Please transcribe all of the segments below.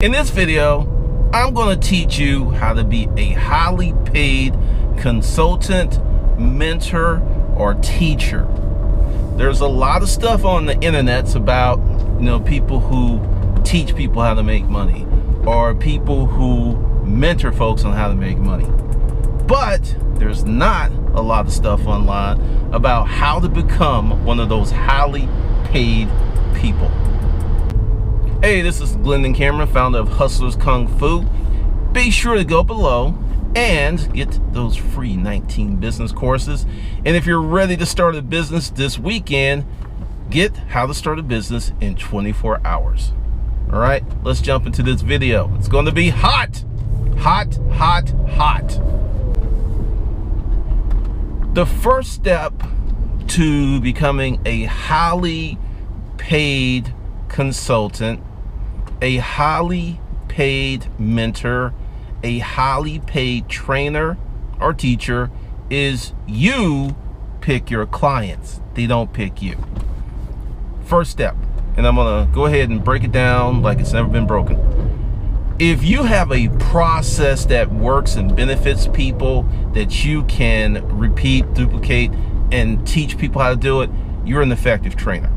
In this video, I'm going to teach you how to be a highly paid consultant, mentor, or teacher. There's a lot of stuff on the internets about, people who teach people how to make money or people who mentor folks on how to make money. But there's not a lot of stuff online about how to become one of those highly paid people. Hey, this is Glendon Cameron, founder of Hustlers Kung Fu. Be sure to go below and get those free 19 business courses. And if you're ready to start a business this weekend, get how to start a business in 24 hours. All right, let's jump into this video. It's going to be hot, hot, hot, hot. The first step to becoming a highly paid consultant, a highly paid mentor, a highly paid trainer or teacher is you pick your clients. They don't pick you. First step, and I'm gonna go ahead and break it down like it's never been broken. If you have a process that works and benefits people that you can repeat, duplicate, and teach people how to do it, you're an effective trainer.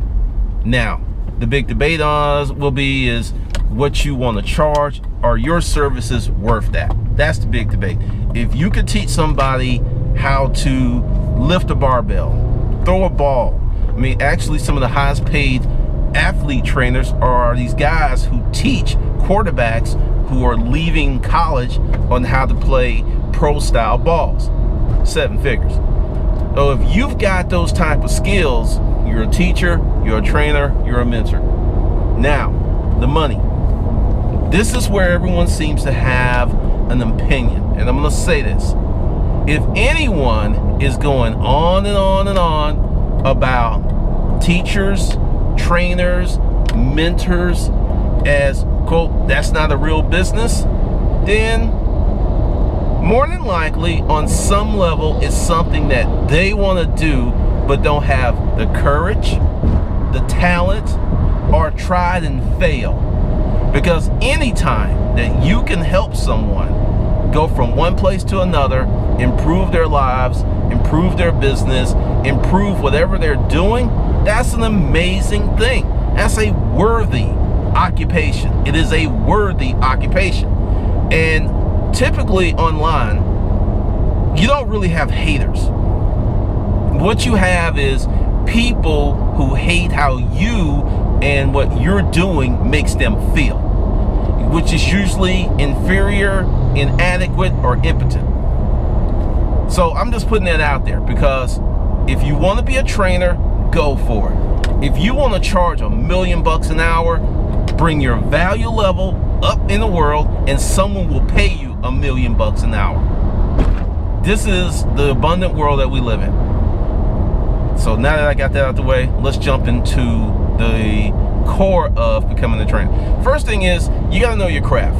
Now, the big debate will be is what you want to charge. Are your services worth that? That's the big debate. If you could teach somebody how to lift a barbell, throw a ball, actually some of the highest paid athlete trainers are these guys who teach quarterbacks who are leaving college on how to play pro style balls. 7 figures. So if you've got those type of skills, you're a teacher, you're a trainer, you're a mentor. Now, the money. This is where everyone seems to have an opinion. And I'm going to say this. If anyone is going on and on and on about teachers, trainers, mentors as, quote, that's not a real business, then more than likely on some level it's something that they want to do but don't have the courage, the talent, or tried and fail. Because anytime that you can help someone go from one place to another, improve their lives, improve their business, improve whatever they're doing, that's an amazing thing. That's a worthy occupation. It is a worthy occupation. And typically online, you don't really have haters. What you have is people who hate how you and what you're doing makes them feel, which is usually inferior, inadequate, or impotent. So I'm just putting that out there because if you want to be a trainer, go for it. If you want to charge $1 million an hour, bring your value level up in the world and someone will pay you $1 million an hour. This is the abundant world that we live in. So now that I got that out the way, let's jump into the core of becoming a trainer. First thing is, you gotta know your craft.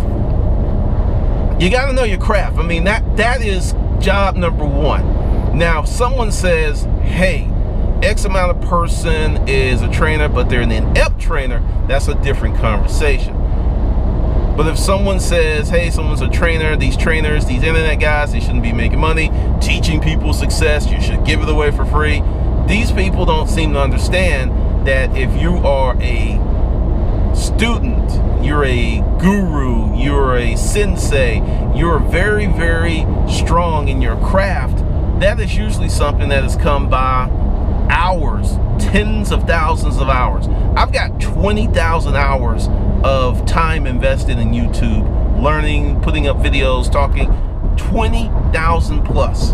You gotta know your craft. That is job number one. Now, if someone says, hey, X amount of person is a trainer, but they're an inept trainer, that's a different conversation. But if someone says, hey, someone's a trainer, these trainers, these internet guys, they shouldn't be making money, teaching people success, you should give it away for free. These people don't seem to understand that if you are a student, you're a guru, you're a sensei, you're very, very strong in your craft, that is usually something that has come by hours, tens of thousands of hours. I've got 20,000 hours of time invested in YouTube, learning, putting up videos, talking, 20,000 plus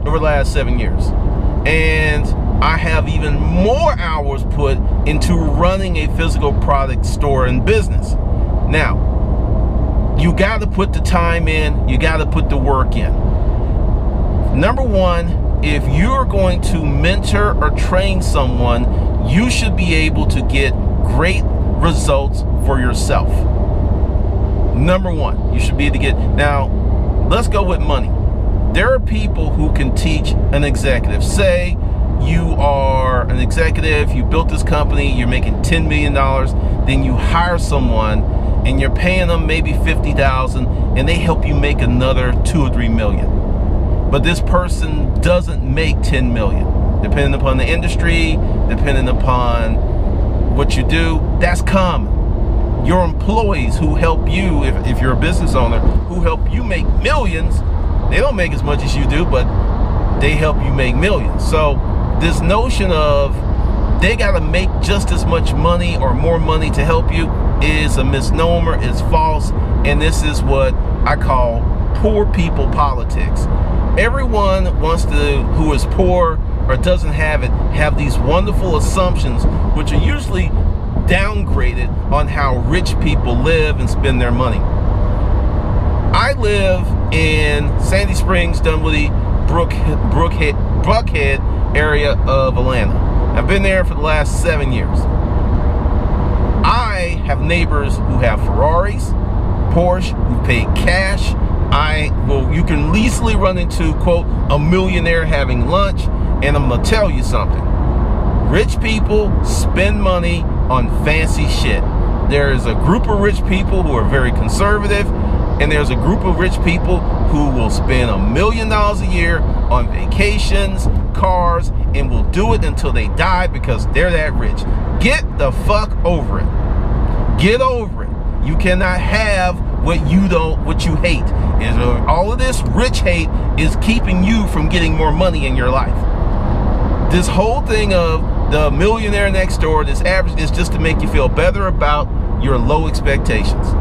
over the last 7 years. And I have even more hours put into running a physical product store and business. Now, you got to put the time in, you got to put the work in. Number one, if you're going to mentor or train someone, you should be able to get great results for yourself. Number one, you should be able to get, now, let's go with money. There are people who can teach an executive. Say you are an executive, you built this company, you're making $10 million, then you hire someone and you're paying them maybe $50,000, and they help you make another 2 or 3 million. But this person doesn't make 10 million. Depending upon the industry, depending upon what you do, that's common. Your employees who help you, if you're a business owner, who help you make millions, they don't make as much as you do, but they help you make millions. So this notion of they gotta make just as much money or more money to help you is a misnomer, it's false, and this is what I call poor people politics. Everyone wants to, who is poor or doesn't have it, have these wonderful assumptions, which are usually downgraded on how rich people live and spend their money. I live in Sandy Springs, Dunwoody, Buckhead area of Atlanta. I've been there for the last 7 years. I have neighbors who have Ferraris, Porsche, who pay cash. You can easily run into, quote, a millionaire having lunch, and I'm gonna tell you something. Rich people spend money on fancy shit. There is a group of rich people who are very conservative, and there's a group of rich people who will spend $1 million a year on vacations, cars, and will do it until they die because they're that rich. Get the fuck over it. Get over it. You cannot have what you hate. All of this rich hate is keeping you from getting more money in your life. This whole thing of the millionaire next door, this average, is just to make you feel better about your low expectations.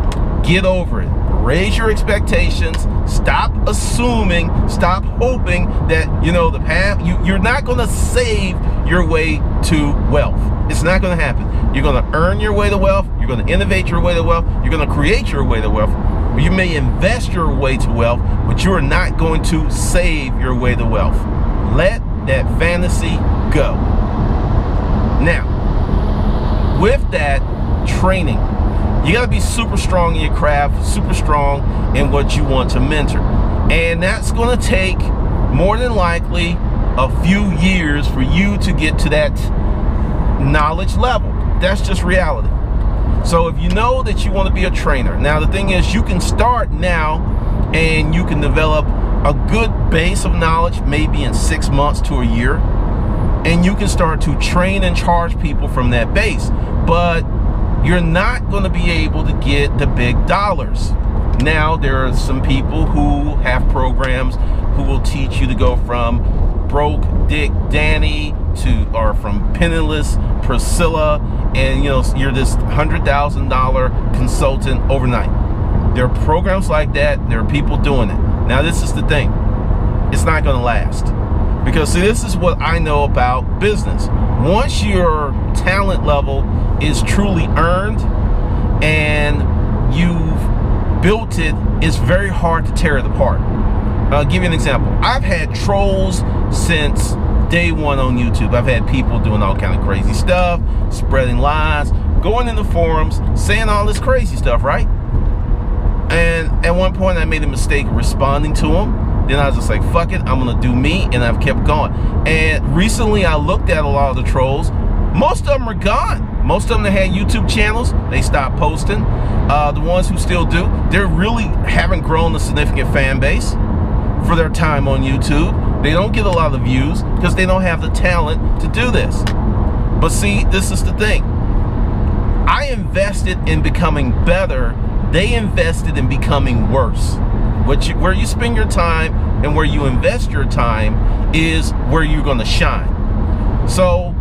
Get over it. Raise your expectations. Stop assuming, stop hoping that, the path, you're not going to save your way to wealth. It's not going to happen. You're going to earn your way to wealth. You're going to innovate your way to wealth. You're going to create your way to wealth. You may invest your way to wealth, but you are not going to save your way to wealth. Let that fantasy go. Now, with that training, you got to be super strong in your craft, super strong in what you want to mentor. And that's going to take more than likely a few years for you to get to that knowledge level. That's just reality. So if you know that you want to be a trainer, now the thing is, you can start now and you can develop a good base of knowledge, maybe in 6 months to a year, and you can start to train and charge people from that base. But you're not going to be able to get the big dollars. Now, there are some people who have programs who will teach you to go from broke Dick Danny or from penniless Priscilla, and you're this $100,000 consultant overnight. There are programs like that. There are people doing it. Now, this is the thing. It's not going to last. Because, see, this is what I know about business. Once your talent level is truly earned and you've built it, it's very hard to tear it apart. I'll give you an example. I've had trolls since day one on YouTube. I've had people doing all kind of crazy stuff, spreading lies, going in the forums, saying all this crazy stuff, right? And at one point I made a mistake of responding to them. Then I was just like, fuck it, I'm gonna do me, and I've kept going. And recently I looked at a lot of the trolls. Most of them are gone. Most of them that had YouTube channels, they stopped posting. The ones who still do, they really haven't grown a significant fan base for their time on YouTube. They don't get a lot of views because they don't have the talent to do this. But see, this is the thing. I invested in becoming better. They invested in becoming worse. Where you spend your time and where you invest your time is where you're going to shine. So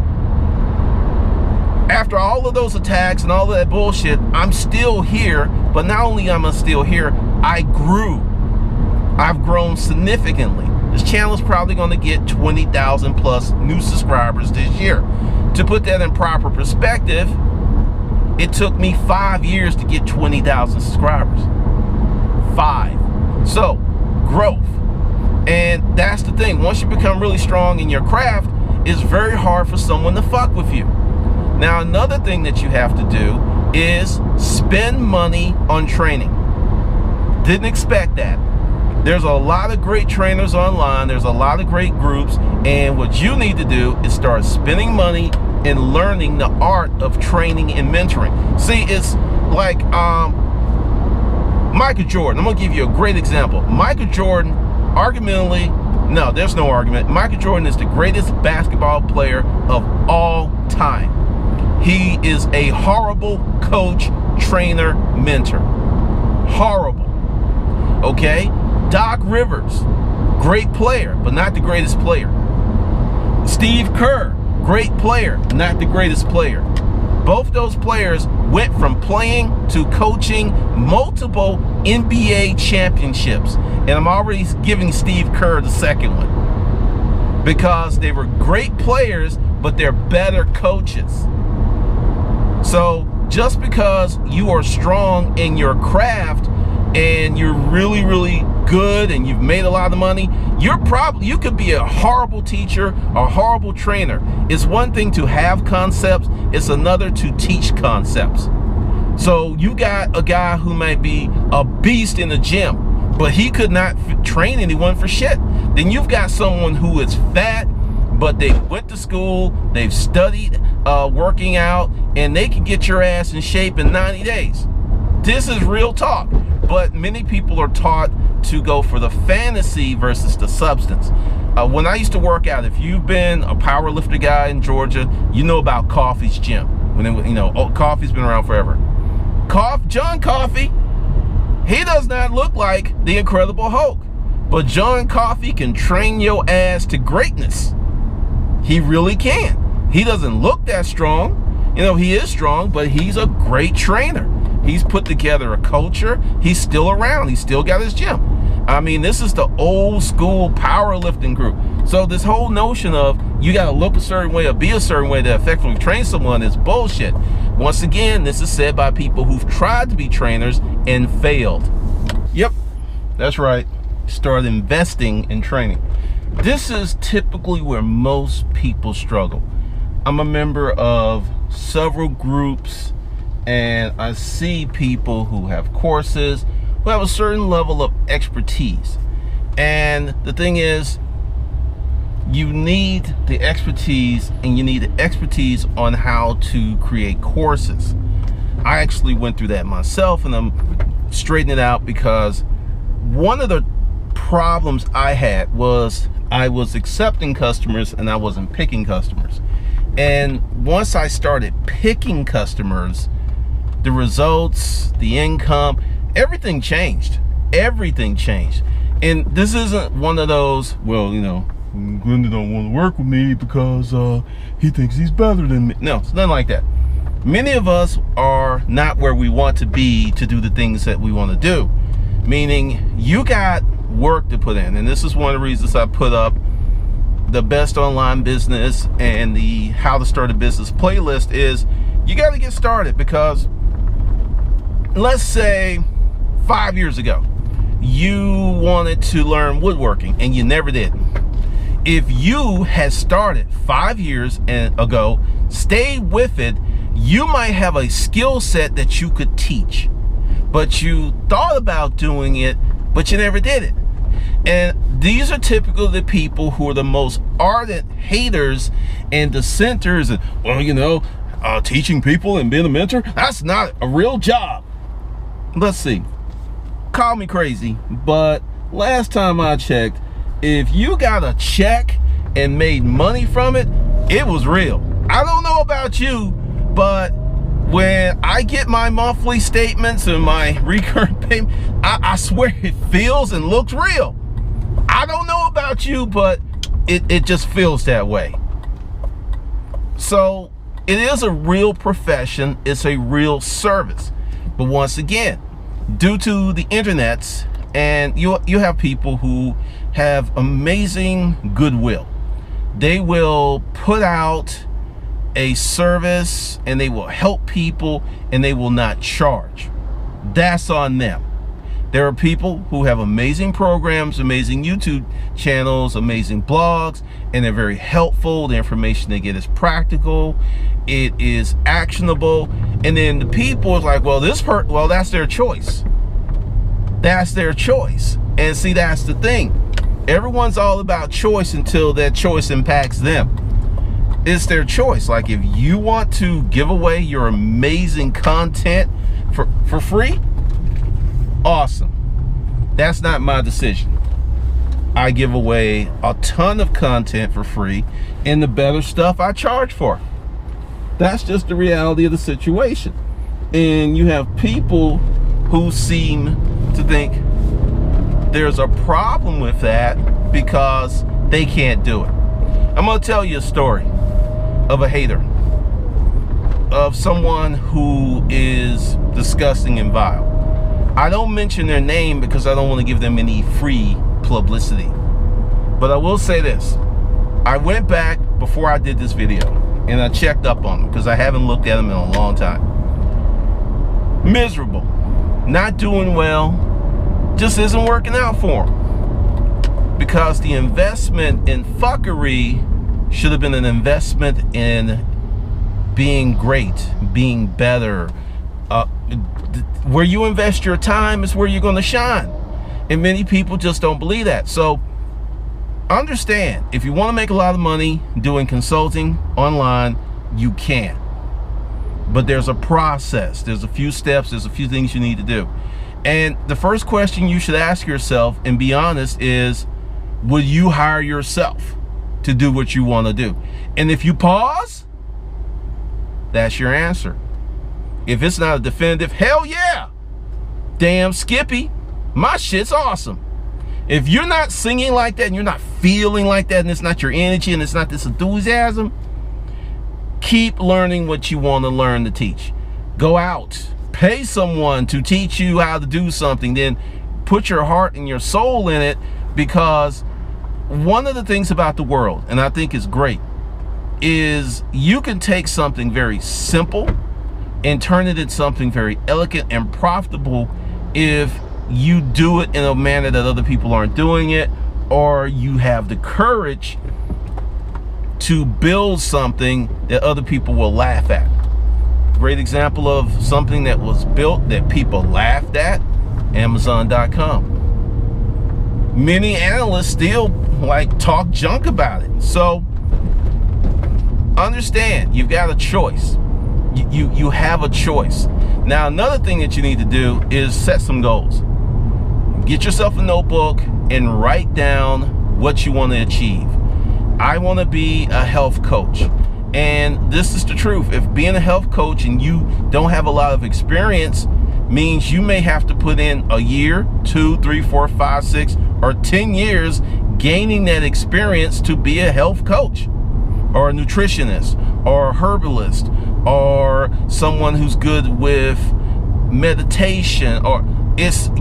after all of those attacks and all of that bullshit, I'm still here. But not only am I still here, I grew. I've grown significantly. This channel is probably going to get 20,000 plus new subscribers this year. To put that in proper perspective, it took me 5 years to get 20,000 subscribers. 5. So, growth. And that's the thing. Once you become really strong in your craft, it's very hard for someone to fuck with you. Now, another thing that you have to do is spend money on training. Didn't expect that. There's a lot of great trainers online. There's a lot of great groups. And what you need to do is start spending money and learning the art of training and mentoring. See, it's like Michael Jordan. I'm going to give you a great example. Michael Jordan, arguably, no, there's no argument. Michael Jordan is the greatest basketball player of all time. He is a horrible coach, trainer, mentor. Horrible. Okay? Doc Rivers, great player, but not the greatest player. Steve Kerr, great player, not the greatest player. Both those players went from playing to coaching multiple NBA championships. And I'm already giving Steve Kerr the second one. Because they were great players, but they're better coaches. So just because you are strong in your craft and you're really, really good and you've made a lot of money, you could be a horrible teacher, a horrible trainer. It's one thing to have concepts, it's another to teach concepts. So you got a guy who might be a beast in the gym, but he could not train anyone for shit. Then you've got someone who is fat, but they went to school, they've studied working out, and they can get your ass in shape in 90 days. This is real talk. But many people are taught to go for the fantasy versus the substance. When I used to work out, if you've been a power lifter guy in Georgia, you know about Coffey's gym. Coffey's been around forever. John Coffey, he does not look like the Incredible Hulk, but John Coffey can train your ass to greatness. He really can. He doesn't look that strong. He is strong, but he's a great trainer. He's put together a culture. He's still around. He's still got his gym. I mean, this is the old school powerlifting group. So this whole notion of you got to look a certain way or be a certain way to effectively train someone is bullshit. Once again, this is said by people who've tried to be trainers and failed. Yep, that's right. Start investing in training. This is typically where most people struggle. I'm a member of several groups, and I see people who have courses, who have a certain level of expertise. And the thing is, you need the expertise, and you need the expertise on how to create courses. I actually went through that myself, and I'm straightening it out because one of the problems I had was I was accepting customers and I wasn't picking customers. And once I started picking customers, the results, the income, everything changed. Everything changed. And this isn't one of those, well, Glenda don't want to work with me because he thinks he's better than me. No, it's nothing like that. Many of us are not where we want to be to do the things that we want to do. Meaning, you got work to put in. And this is one of the reasons I put up the best online business and the how to start a business playlist is you got to get started. Because let's say 5 years ago you wanted to learn woodworking and you never did. If you had started 5 years ago, stayed with it, you might have a skill set that you could teach, but you thought about doing it, but you never did it. And these are typical of the people who are the most ardent haters and dissenters. And, well, teaching people and being a mentor, that's not a real job. Let's see. Call me crazy, but last time I checked, if you got a check and made money from it, it was real. I don't know about you, but when I get my monthly statements and my recurrent payment, I swear it feels and looks real. I don't know about you, but it just feels that way. So it is a real profession. It's a real service. But once again, due to the internets, and you have people who have amazing goodwill. They will put out a service and they will help people and they will not charge. That's on them. There are people who have amazing programs, amazing YouTube channels, amazing blogs, and they're very helpful. The information they get is practical, it is actionable, and then the people is like, well, that's their choice. That's their choice. And see, that's the thing. Everyone's all about choice until that choice impacts them. It's their choice. Like, if you want to give away your amazing content for free, awesome. awesome. That's not my decision. I give away a ton of content for free, and the better stuff I charge for. That's just the reality of the situation. And you have people who seem to think there's a problem with that because they can't do it. I'm going to tell you a story of a hater, of someone who is disgusting and vile. I don't mention their name because I don't want to give them any free publicity. But I will say this. I went back before I did this video and I checked up on them because I haven't looked at them in a long time. Miserable, not doing well, just isn't working out for them. Because the investment in fuckery should have been an investment in being great, being better. Where you invest your time is where you're going to shine. And many people just don't believe that. So understand, if you want to make a lot of money doing consulting online, you can. But there's a process. There's a few steps. There's a few things you need to do. And the first question you should ask yourself, and be honest, is, will you hire yourself to do what you want to do? And if you pause, that's your answer. If it's not a definitive, hell yeah, damn Skippy, my shit's awesome. If you're not singing like that and you're not feeling like that and it's not your energy and it's not this enthusiasm, keep learning what you want to learn to teach. Go out, pay someone to teach you how to do something, then put your heart and your soul in it, because one of the things about the world, and I think is great, is you can take something very simple and turn it into something very elegant and profitable if you do it in a manner that other people aren't doing it, or you have the courage to build something that other people will laugh at. Great example of something that was built that people laughed at, Amazon.com. Many analysts still talk junk about it. So understand, you've got a choice. You have a choice. Now, another thing that you need to do is set some goals. Get yourself a notebook and write down what you want to achieve. I want to be a health coach. And this is the truth. If being a health coach and you don't have a lot of experience means you may have to put in a year, 2, 3, 4, 5, 6, or 10 years gaining that experience to be a health coach, or a nutritionist, or a herbalist, or someone who's good with meditation. Or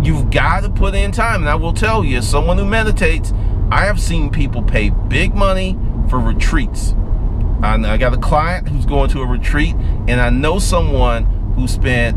you've got to put in time. And I will tell you, as someone who meditates, I have seen people pay big money for retreats. I got a client who's going to a retreat, and I know someone who spent